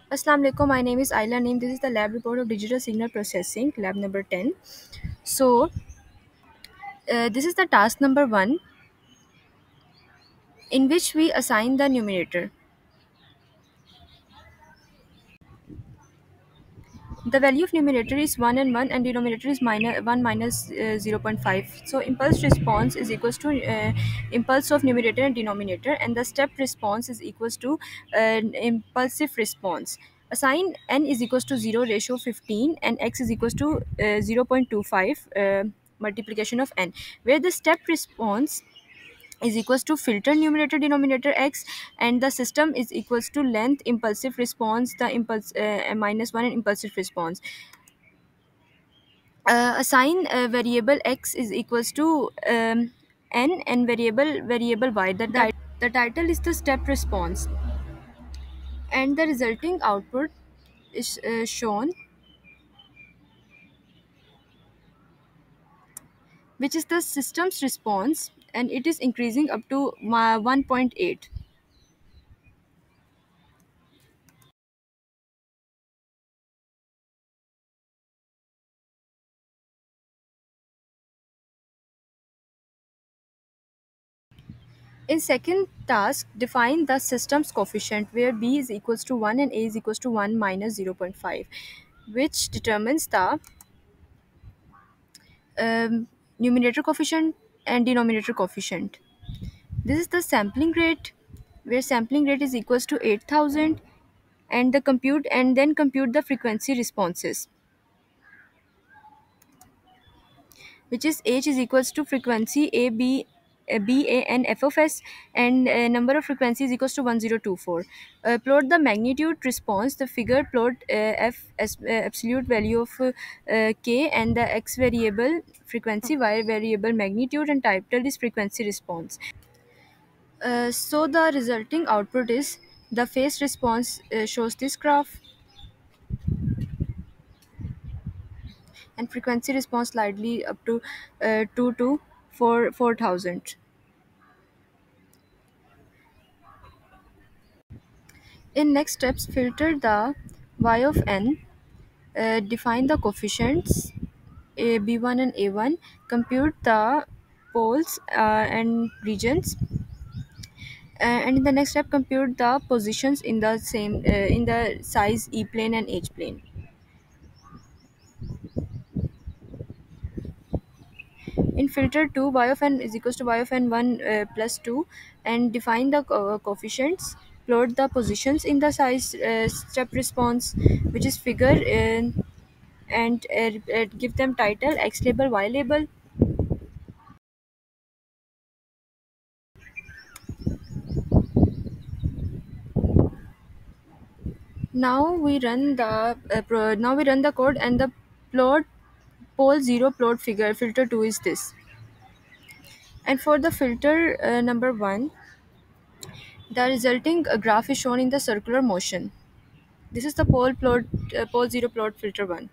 Assalamu alaikum. My name is Ayla Naeem. This is the lab report of digital signal processing, lab number 10. So, this is the task number 1 in which we assign the numerator. The value of numerator is 1 and 1 and denominator is 1 minus 0 0.5. So, impulse response is equals to impulse of numerator and denominator, and the step response is equals to impulsive response. Assign n is equals to 0 ratio 15 and x is equals to 0.25 multiplication of n, where the step response is equals to filter numerator denominator x, and the system is equals to length impulsive response the impulse minus 1 and impulsive response. Assign variable x is equals to n and variable y. The title is the step response, and the resulting output is shown, which is the system's response, and it is increasing up to 1.8. In second task, define the system's coefficient where b is equals to 1 and a is equals to 1 minus 0.5, which determines the um, numerator coefficient and denominator coefficient. This is the sampling rate, where sampling rate is equals to 8000, and then compute the frequency responses, which is h is equals to frequency a b b a n f of s, and number of frequencies equals to 1024. Plot the magnitude response. The figure plot f as absolute value of k and the x variable frequency, y variable magnitude, and title is frequency response. So the resulting output is the phase response shows this graph, and frequency response slightly up to 2 to 4000. In next steps, filter the y of n, define the coefficients b1 and a1, compute the poles and regions, and in the next step, compute the positions in the same in the size e plane and h plane. In filter 2, y of n is equals to y of n1 plus 2, and define the coefficients. Plot the positions in the size step response, which is figure, and give them title x label, y label. Now we run the code, and the plot pole 0 plot figure filter 2 is this. And for the filter number 1, the resulting graph is shown in the circular motion. This is the pole 0 plot filter 1.